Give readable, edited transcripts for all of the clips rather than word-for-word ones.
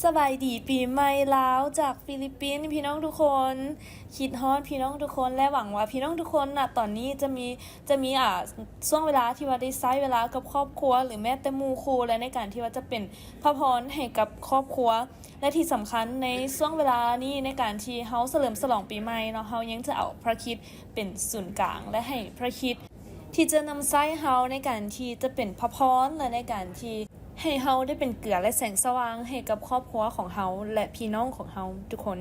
สบายดีปีใหม่ลาวจากฟิลิปปินส์พี่น้องทุกคนคิดฮอดพี่น้องทุกคนและหวังว่าพี่น้องทุกคนน่ะตอนนี้จะมีช่วงเวลาที่ว่าได้ใช้เวลากับครอบครัวหรือแม้แต่หมู่คู่และในการที่ว่าจะเป็นพระพรให้กับครอบครัวและที่สำคัญในช่วงเวลานี้ในการที่เฮาเฉลิมฉลองปีใหม่เนาะเฮายังจะเอาพระคริสต์เป็นศูนย์กลางและให้พระคริสต์ที่จะนำใช้เฮาในการที่จะเป็นพระพรและในการที่ให้เฮาได้เป็นเกลือและแสงสว่างให้กับครอบครัวของเฮาและพี่น้องของเฮาทุกคน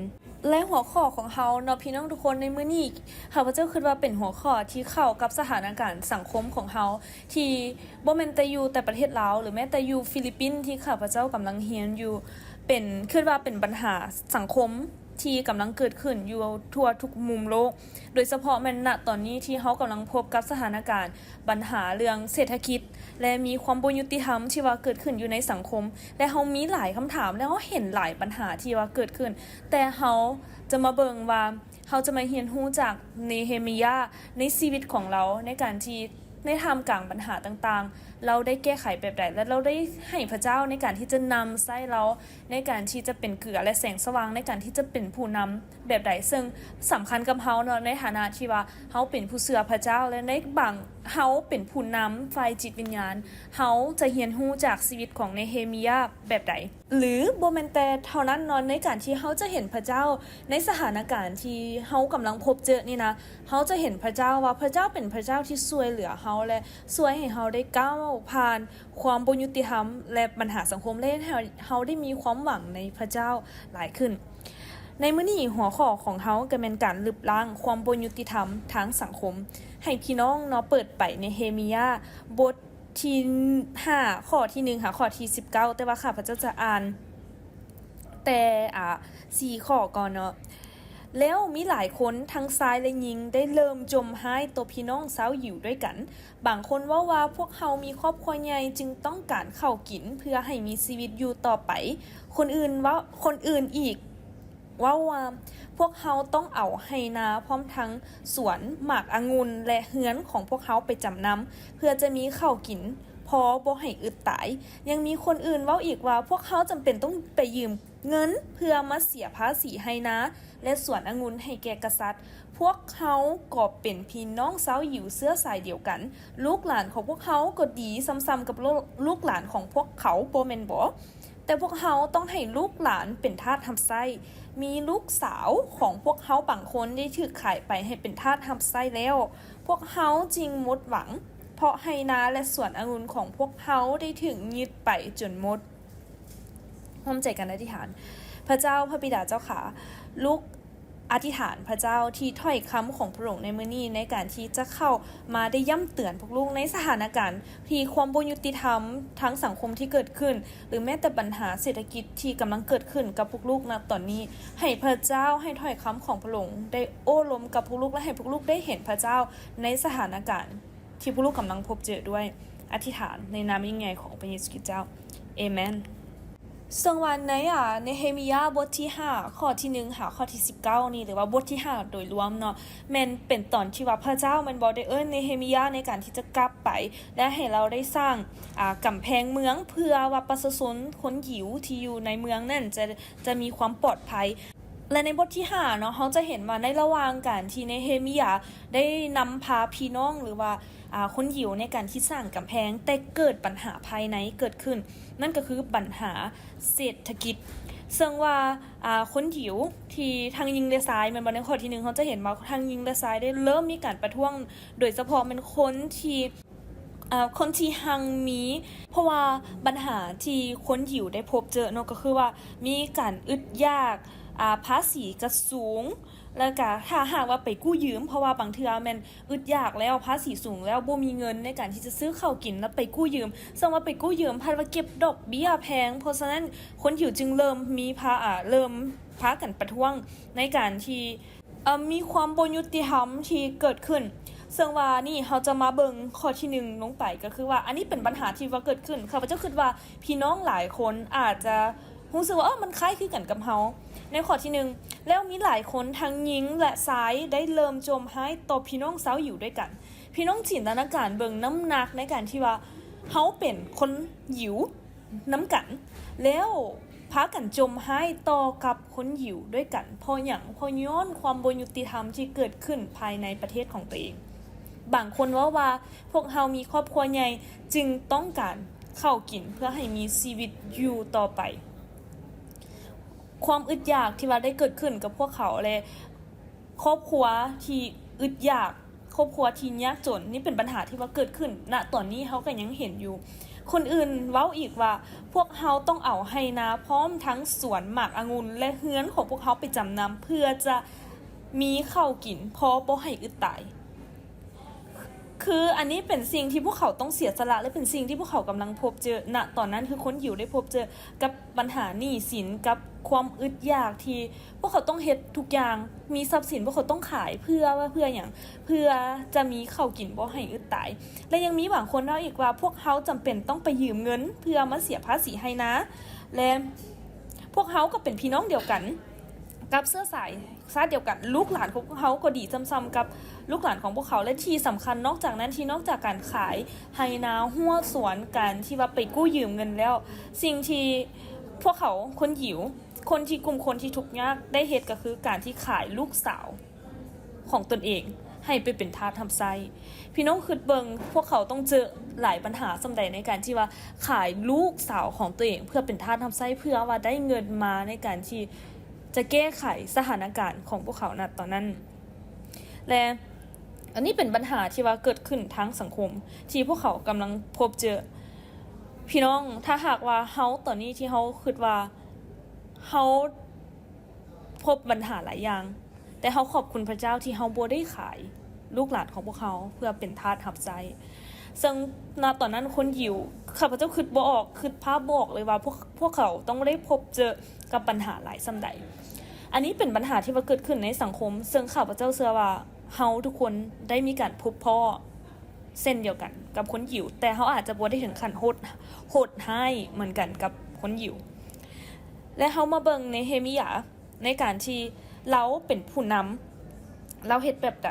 และหัวข้อของเฮาเนาะพี่น้องทุกคนในมื้อนี้ข้าพเจ้าคิดว่าเป็นหัวข้อที่เข้ากับสถานการณ์สังคมของเฮาที่บ่แม่นแต่อยู่แต่ประเทศลาวหรือแม้แต่อยู่ฟิลิปปินส์ที่ข้าพเจ้ากำลังเรียนอยู่เป็นคิดว่าเป็นปัญหาสังคมที่กำลังเกิดขึ้นอยู่ทั่วทุกมุมโลกโดยเฉพาะแม่นณตอนนี้ที่เฮากำลังพบกับสถานการณ์ปัญหาเรื่องเศรษฐกิจและมีความบ่ยุติธรรมที่ว่าเกิดขึ้นอยู่ในสังคมและเฮามีหลายคำถามและเฮาเห็นหลายปัญหาที่ว่าเกิดขึ้นแต่เฮาจะมาเบิ่งว่าเฮาจะมาเรียนรู้จากเนเฮมียาในชีวิตของเราในการที่ในท่ามกลางปัญหาต่างๆเราได้แก้ไขแบบใดและเราได้ให้พระเจ้าในการที่จะนำใช้เราในการที่จะเป็นเกลือและแสงสว่างในการที่จะเป็นผู้นำแบบใดซึ่งสำคัญกับเฮาเนาะในฐานะที่ว่าเฮาเป็นผู้เชื่อพระเจ้าและในบางเฮาเป็นผู้นำฝ่ายจิตวิญญาณเฮาจะเรียนรู้จากชีวิตของเนเฮมียาแบบใดหรือบ่แม่นแต่เท่านั้นเนาะในการที่เฮาจะเห็นพระเจ้าในสถานการณ์ที่เฮากำลังพบเจอนี่นะเฮาจะเห็นพระเจ้าว่าพระเจ้าเป็นพระเจ้าที่ช่วยเหลือเฮาและช่วยให้เฮาได้ก้าวผ่านความบ่ยุติธรรมและปัญหาสังคมและให้เฮาได้มีความหวังในพระเจ้าหลายขึ้นในมื้อนี้หัวข้อของเฮาก็แม่นการลบล้างความบ่ยุติธรรมทางสังคมให้พี่น้องเนาะเปิดไปในเฮมียาบทที่5ข้อที่1ค่ะข้อที่19แต่ว่าข้าพเจ้าจะอ่านแต่4ข้อก่อนเนาะแล้วมีหลายคนทั้งชายและหญิงได้เริ่มจมหายตัวพี่น้องสาวหิวด้วยกันบางคนว่าพวกเขามีครอบครัวใหญ่จึงต้องการข้าวกินเพื่อให้มีชีวิตอยู่ต่อไปคนอื่นอีกว่าพวกเขาต้องเอาให้นาพร้อมทั้งสวนหมากองุ่นและเฮือนของพวกเขาไปจำนำเพื่อจะมีข้าวกินพอบ่ให้อึดตายยังมีคนอื่นเว้าอีกว่าพวกเขาจำเป็นต้องไปยืมเงินเพื่อมาเสียภาษีให้นาและสวนองุ่นให้แก่กษัตริย์พวกเขาก็เป็นพี่น้องชาวยิวเชื้อสายเดียวกันลูกหลานของพวกเขาก็ดีซ้ำๆกับลูกหลานของพวกเขาบ่แม่นบ่แต่พวกเขาต้องให้ลูกหลานเป็นทาสทำไส้มีลูกสาวของพวกเขาบางคนได้ถูกขายไปให้เป็นทาสทำไส้แล้วพวกเขาจึงหมดหวังเพราะไหนาและสวนองุ่นของพวกเขาได้ถึงยึดไปจนหมดร่วมใจกันอธิษฐานพระเจ้าพระบิดาเจ้าค่ะลูกอธิษฐานพระเจ้าที่ถ้อยคำของพระองค์ในมื้อนี้ในการที่จะเข้ามาได้ย้ำเตือนพวกลูกในสถานการณ์ที่ความบ่ยุติธรรมทั้งสังคมที่เกิดขึ้นหรือแม้แต่ปัญหาเศรษฐกิจที่กำลังเกิดขึ้นกับพวกลูกณตอนนี้ให้พระเจ้าให้ถ้อยคำของพระองค์ได้โอ้ล้มกับพวกลูกและให้พวกลูกได้เห็นพระเจ้าในสถานการณ์ที่พวกลูกกำลังพบเจอด้วยอธิษฐานในนามยิ่งใหญ่ของพระเยซูคริสต์เจ้าเอเมนซึ่งวันในในเฮมียาบทที่5ข้อที่1ข้อที่19นี่หรือว่าบทที่5โดยรวมเนาะแม่นเป็นตอนที่ว่าพระเจ้ามันบอกได้ในเฮมียาในการที่จะกลับไปและให้เราได้สร้างกำแพงเมืองเพื่อว่าประชาชนคนยิวที่อยู่ในเมืองนั่นจะมีความปลอดภัยและในบทที่5เนาะเขาจะเห็นว่าในระหว่างการที่เนเฮมียาได้นำพาพี่น้องหรือว่าคนยิวในการที่สร้างกำแพงแต่เกิดปัญหาภายในเกิดขึ้นนั่นก็คือปัญหาเศรษฐกิจซึ่งว่าคนยิวที่ทางยิงและซ้ายมันในข้อที่1เขาจะเห็นว่าทางยิงและซ้ายได้เริ่มมีการประท้วงโดยเฉพาะเป็นคนที่หังมีเพราะว่าปัญหาที่คนยิวได้พบเจอเนาะก็คือว่ามีการอึดยากภาษีก็สูงแล้วก็ถ้าหากว่าไปกู้ยืมเพราะว่าบางเทื่อแม่นอึดยากแล้วภาษีสูงแล้วบ่มีเงินในการที่จะซื้อข้าวกินแล้วไปกู้ยืมซึ่งว่าไปกู้ยืมพัดว่าเก็บดอกเบี้ยแพงเพราะฉะนั้นคนหิวจึงเริ่มพากันประท้วงในการที่มีความบ่ยุติธรรมที่เกิดขึ้นซึ่งว่านี่เราจะมาเบิ่งข้อที่1ลงไปก็คือว่าอันนี้เป็นปัญหาที่ว่าเกิดขึ้นข้าพเจ้าคิดว่าพี่น้องหลายคนอาจจะรู้สึกว่ามันคล้ายคือกันกับเฮาในข้อที่1แล้วมีหลายคนทั้งหญิงและชายได้เริ่มจมหายต่อพี่น้องสาวอยู่ด้วยกันพี่น้องจินตนาการเบิ่งน้ำหนักในการที่ว่าเฮาเป็นคนหยิวน้ำกันแล้ว พากันจมหายต่อกับคนหยิวด้วยกันเพราะหยังเพราะย้อนความบ่ยุติธรรมที่เกิดขึ้นภายในประเทศของตัวเองบางคนว่าพวกเฮามีครอบครัวใหญ่จึงต้องการข้าวกินเพื่อให้มีชีวิตอยู่ต่อไปความอึดอยากที่ว่าได้เกิดขึ้นกับพวกเขาและครอบครัวที่อึดอยากครอบครัวที่ยากจนนี่เป็นปัญหาที่ว่าเกิดขึ้นณตอนนี้เฮาก็ยังเห็นอยู่คนอื่นเว้าอีกว่าพวกเฮาต้องเอาให้นาพร้อมทั้งสวนหมากองุ่นและเฮือนของพวกเฮาไปจำนำเพื่อจะมีข้าวกินพอบ่ให้อึดตายคืออันนี้เป็นสิ่งที่พวกเขาต้องเสียสละและเป็นสิ่งที่พวกเขากำลังพบเจอณตอนนั้นคือคนหิวได้พบเจอกับปัญหาหนี้สินกับความอึดอยากที่พวกเขาต้องเฮ็ดทุกอย่างมีทรัพย์สินพวกเขาต้องขายเพื่ออย่างเพื่อจะมีข้าวกินบ่ให้อึดตายและยังมีบางคนเล่าอีกว่าพวกเขาจำเป็นต้องไปยืมเงินเพื่อมาเสียภาษีให้นะและพวกเขาก็เป็นพี่น้องเดียวกันกับเสื้อสายซาเดียวกันลูกหลานของพวกเขาก็ดีซ้ำๆกับลูกหลานของพวกเขาและที่สำคัญนอกจากนั้นที่นอกจากการขายไฮนาหัวสวนการที่ว่าไปกู้ยืมเงินแล้วสิ่งที่พวกเขาคนหิวคนที่กลุ่มคนที่ทุกข์ยากได้เฮ็ดก็คือการที่ขายลูกสาวของตนเองให้ไปเป็นทาสทำไส้พี่น้องคิดเบิ่งพวกเขาต้องเจอหลายปัญหาส่ำใดในการที่ว่าขายลูกสาวของตัวเองเพื่อเป็นทาสทำไส้เพื่อว่าได้เงินมาในการที่จะแก้ไขสถานการณ์ของพวกเขาณตอนนั้นและอันนี้เป็นปัญหาที่ว่าเกิดขึ้นทั้งสังคมที่พวกเขากำลังพบเจอพี่น้องถ้าหากว่าเฮาตอนนี้ที่เฮาคิดว่าเฮาพบปัญหาหลายอย่างแต่เฮาขอบคุณพระเจ้าที่เฮาบ่ได้ขายลูกหลานของพวกเขาเพื่อเป็นทาสรับใช้ซึ่งณตอนนั้นคนหิวข้าพเจ้าคิดบ่ออกคิดภาพบ่ออกเลยว่าพวกเขาต้องได้พบเจอกับปัญหาหลายส่ำใดอันนี้เป็นปัญหาที่ว่าเกิดขึ้นในสังคมซึ่งข้าพเจ้าเชื่อว่าเฮาทุกคนได้มีการพบพ่อเส้นเดียวกันกับคนหิวแต่เฮาอาจจะบ่ได้ถึงขั้นโหดให้เหมือนกันกับคนหิวและเฮามาเบิ่งในเฮมิยาในการที่เราเป็นผู้นำเราเฮ็ดแบบใด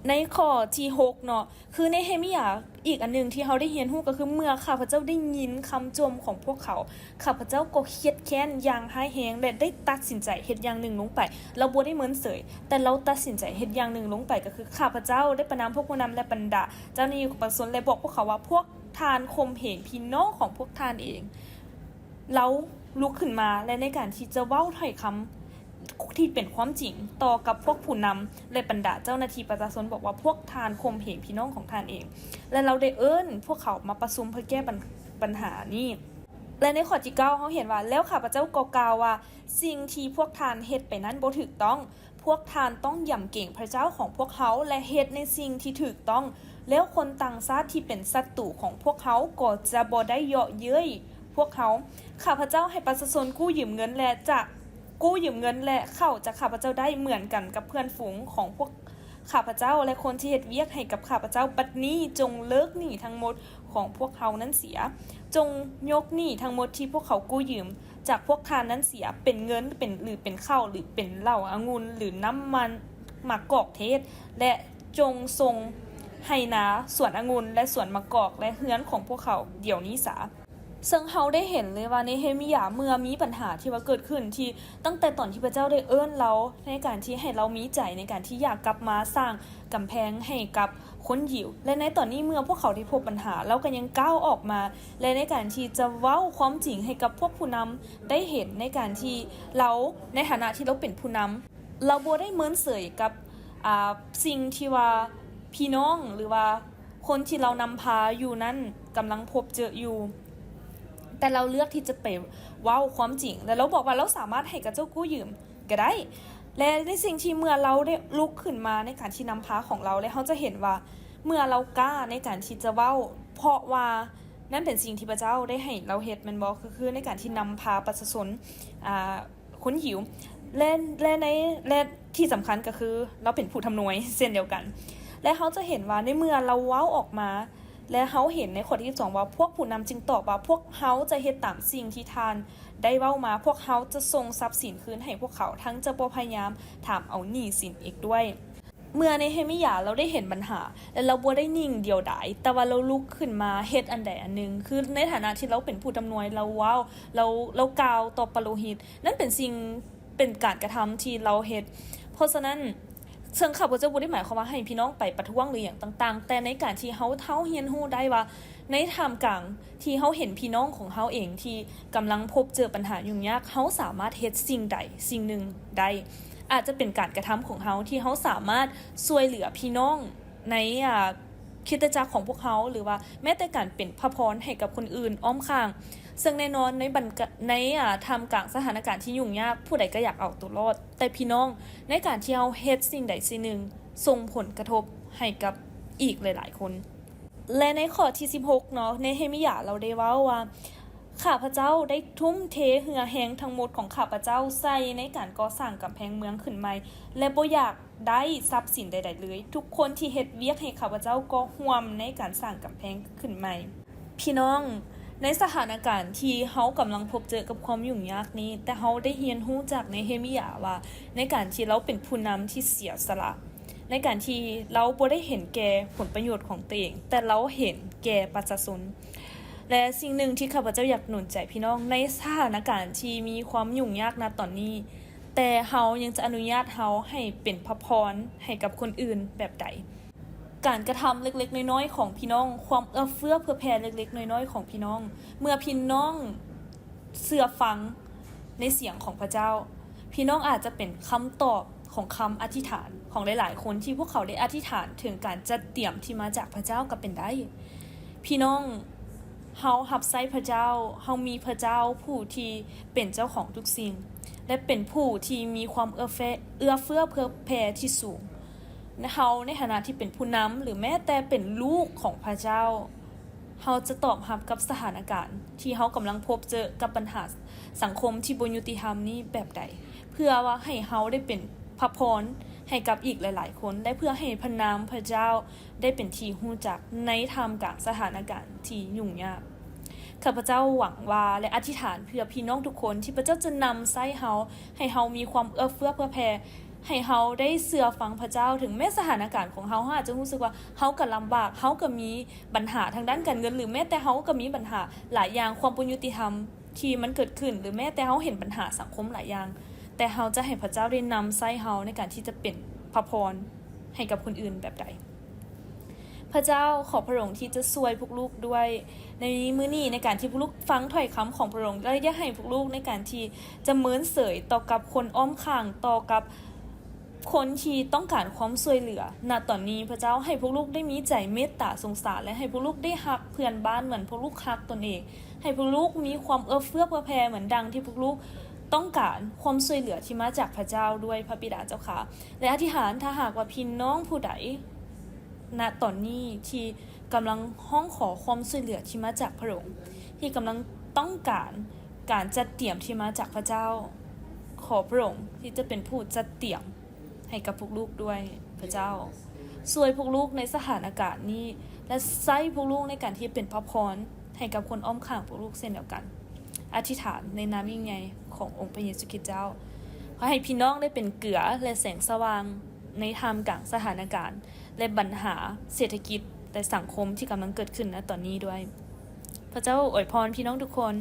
ในข้อที่6เนาะคือในเฮมิยาอีกอันนึงที่เฮาได้เรียนรู้ก็คือเมื่อข้าพเจ้าได้ยินคำโจมของพวกเขาข้าพเจ้าก็เครียดแค้นอย่างร้ายแรงและได้ตัดสินใจเฮ็ดอย่างหนึ่งลงไปเราบ่ได้เหมือนเสยแต่เราตัดสินใจเฮ็ดอย่างหนึ่งลงไปก็คือข้าพเจ้าได้ประนามพวกผู้นำและบรรดาเจ้าหน้าที่ประชาชนและบอกพวกเขาว่าพวกทานข่มเหงพี่น้องของพวกทานเองเราลุกขึ้นมาและในการที่จะเว้าถ้อยคำที่เป็นความจริงต่อกับพวกผู้นำและบรรดาเจ้าหน้าที่ประชาชนบอกว่าพวกทานข่มเหงพี่น้องของทานเองและเราได้เอิ้นพวกเขามาประชุมเพื่อแก้ปัญหานี้และในข้อที่9เฮาเห็นว่าแล้วข้าพเจ้าก็กล่าวว่าสิ่งที่พวกทานเฮ็ดไปนั้นบ่ถูกต้องพวกทานต้องย่ำเก่งพระเจ้าของพวกเขาและเฮ็ดในสิ่งที่ถูกต้องแล้วคนต่างชาติที่เป็นศัตรูของพวกเขาก็จะบ่ได้เยาะเย้ยพวกเขาข้าพเจ้าให้ประชาชนกู้ยืมเงินและจะกู้ยืมเงินและเข้าจากข้าพเจ้าได้เหมือนกันกับเพื่อนฝูงของพวกข้าพเจ้าและคนที่เฮ็ดเวียกให้กับข้าพเจ้าบัดนี้จงเลิกหนี้ทั้งหมดของพวกเขานั้นเสียจงยกหนี้ทั้งหมดที่พวกเขากู้ยืมจากพวกทานนั้นเสียเป็นเงินเป็นข้าวหรือเป็นเหล้าองุ่นหรือน้ำมันมะกอกเทศและจงทรงให้นาสวนองุ่นและสวนมะกอกและเฮือนของพวกเขาเดี๋ยวนี้ซะซึ่งเฮาได้เห็นเลยว่าในเฮมิยาเมื่อมีปัญหาที่ว่าเกิดขึ้นที่ตั้งแต่ตอนที่พระเจ้าได้เอิ้นเราในการที่ให้เรามีใจในการที่อยากกลับมาสร้างกำแพงให้กับคนยิวและในตอนนี้เมื่อพวกเขาได้พบปัญหาเราก็ยังก้าวออกมาและในการที่จะเว้าความจริงให้กับพวกผู้นำได้เห็นในการที่เราในฐานะที่เราเป็นผู้นำเราบ่ได้เมินเสยกับสิ่งที่ว่าพี่น้องหรือว่าคนที่เรานำพาอยู่นั้นกำลังพบเจออยู่แต่เราเลือกที่จะไปเว้าความจริงและเราบอกว่าเราสามารถให้กับเจ้ากู้ยืมก็ได้และในสิ่งที่เมื่อเราได้ลุกขึ้นมาในการที่นำพาของเราและเขาจะเห็นว่าเมื่อเรากล้าในการที่จะเว้าเพราะว่านั่นเป็นสิ่งที่พระเจ้าได้ให้เราเฮ็ดมันบอกคือในการที่นำพาประชาชนคนหิวและที่สำคัญก็คือเราเป็นผู้ทำนวยเช่นเดียวกันและเขาจะเห็นว่าในเมื่อเราเว้าออกมาและเฮาเห็นในข้อที่2ว่าพวกผู้นำจึงตอบว่าพวกเฮาจะเฮ็ดตามสิ่งที่ทานได้เว้ามาพวกเฮาจะส่งทรัพย์สินคืนให้พวกเขาทั้งจะบ่พยายามถามเอาหนี้สินอีกด้วย เมื่อในเฮมิยาเราได้เห็นปัญหาและเราบ่ได้นิ่งเดียวดายแต่ว่าเราลุกขึ้นมาเฮ็ดอันใดอันหนึ่งคือในฐานะที่เราเป็นผู้อำนวยเราว้าวเรากล่าวต่อปโลหิตนั่นเป็นสิ่งเป็นการกระทำที่เราเฮ็ดเพราะฉะนั้นเชิงข้าพเจ้าบ่ได้หมายความว่าให้พี่น้องไปประท้วงหรืออย่างต่างๆแต่ในการที่เฮาเรียนรู้ได้ว่าในท่ามกลางที่เฮาเห็นพี่น้องของเฮาเองที่กำลังพบเจอปัญหายุ่งยากเฮาสามารถเฮ็ดสิ่งใดสิ่งหนึ่งได้อาจจะเป็นการกระทำของเฮาที่เฮาสามารถช่วยเหลือพี่น้องในคริสตจักรของพวกเขาหรือว่าแม้แต่การเป็นพระพรให้กับคนอื่นอ้อมข้างซึ่งแน่นอนในท่ามกลางสถานการณ์ที่ยุ่งยากผู้ใดก็อยากเอาตัวรอดแต่พี่น้องในการที่เฮาเฮ็ดสิ่งใดสิ่งหนึ่งส่งผลกระทบให้กับอีกหลายๆคนและในข้อที่16เนาะในเฮมิยาเราได้เว้าว่าข้าพเจ้าได้ทุ่มเทเหือแหงทั้งหมดของข้าพเจ้าใส่ในการก่อสร้างกำแพงเมืองขึ้นใหม่และบ่อยากได้ทรัพย์สินใดๆเลยทุกคนที่เฮ็ดเวียกให้ข้าพเจ้าก็ร่วมในการสร้างกำแพงขึ้นใหม่พี่น้องในสถานการณ์ที่เฮากำลังพบเจอกับความยุ่งยากนี้แต่เฮาได้เรียนรู้จากในเฮมิยาว่าในการที่เราเป็นผู้นำที่เสียสละในการที่เราบ่ได้เห็นแก่ผลประโยชน์ของตัวเองแต่เราเห็นแก่ประชาชนและสิ่งหนึ่งที่ข้าพเจ้าอยากหนุนใจพี่น้องในสถานการณ์ที่มีความยุ่งยากณตอนนี้แต่เฮายังจะอนุญาตเฮาให้เป็นพระพรให้กับคนอื่นแบบใดการกระทำเล็กๆน้อยๆของพี่น้องความเอื้อเฟื้อเผื่อแผ่เล็กๆน้อยๆของพี่น้องเมื่อพี่น้องเชื่อฟังในเสียงของพระเจ้าพี่น้องอาจจะเป็นคำตอบของคำอธิษฐานของหลายๆคนที่พวกเขาได้อธิษฐานถึงการจัดเตรียมที่มาจากพระเจ้าก็เป็นได้พี่น้องเฮารับใช้พระเจ้าเฮามีพระเจ้าผู้ที่เป็นเจ้าของทุกสิ่งและเป็นผู้ที่มีความเอื้อเฟื้อเผื่อแผ่ที่สูงเฮาในฐานะที่เป็นผู้นำหรือแม้แต่เป็นลูกของพระเจ้าเฮาจะตอบรับกับสถานการณ์ที่เฮากำลังพบเจอกับปัญหาสังคมที่บ่ยุติธรรมนี้แบบใดเพื่อว่าให้เฮาได้เป็นพระพรให้กับอีกหลายๆคนได้เพื่อให้พระนามพระเจ้าได้เป็นที่รู้จักในท่ามกลางสถานการณ์ที่ยุ่งยากข้าพเจ้าหวังว่าและอธิษฐานเพื่อพี่น้องทุกคนที่พระเจ้าจะนำใช้เฮาให้เฮามีความเอื้อเฟื้อเผื่อแผ่ให้เฮาได้เชื่อฟังพระเจ้าถึงแม้สถานการณ์ของเฮาอาจจะรู้สึกว่าเฮาก็ลำบากเฮาก็มีปัญหาทางด้านการเงินหรือแม้แต่เฮาก็มีปัญหาหลายอย่างความบ่ยุติธรรมที่มันเกิดขึ้นหรือแม้แต่เฮาเห็นปัญหาสังคมหลายอย่างแต่เฮาจะให้พระเจ้าได้นำใช้เฮาในการที่จะเป็นพระพรให้กับคนอื่นแบบใดพระเจ้าขอพระองค์ที่จะช่วยพวกลูกด้วยในมื้อนี้ในการที่พวกลูกฟังถ้อยคำของพระองค์และอย่าให้พวกลูกในการที่จะเมินเสยต่อกับคนอ้อมข้างต่อกับคนที่ต้องการความช่วยเหลือณตอนนี้พระเจ้าให้พวกลูกได้มีใจเมตตาสงสารและให้พวกลูกได้ฮักเพื่อนบ้านเหมือนพวกลูกฮักตนเองให้พวกลูกมีความเอื้อเฟื้อเผื่อแผ่เหมือนดังที่พวกลูกต้องการความช่วยเหลือที่มาจากพระเจ้าด้วยพระบิดาเจ้าค่ะและอธิษฐานถ้าหากว่าพี่น้องผู้ใดณตอนนี้ที่กำลังห้องขอความช่วยเหลือที่มาจากพระองค์ที่กำลังต้องการการจัดเตรียมที่มาจากพระเจ้าขอพระองค์ที่จะเป็นผู้จัดเตรียมให้กับพวกลูกด้วยพระเจ้าช่วยพวกลูกในสถานการณ์นี้และใช้พวกลูกในการที่เป็นพระพรให้กับคนอ้อมข้างพวกลูกเช่นเดียวกันอธิษฐานในนามยิ่งใหญ่ขององค์พระเยซูคริสต์เจ้าขอให้พี่น้องได้เป็นเกลือและแสงสว่างในท่ามกลางสถานการณ์และปัญหาเศรษฐกิจและสังคมที่กำลังเกิดขึ้นณตอนนี้ด้วยพระเจ้าอวยพรพี่น้องทุกคน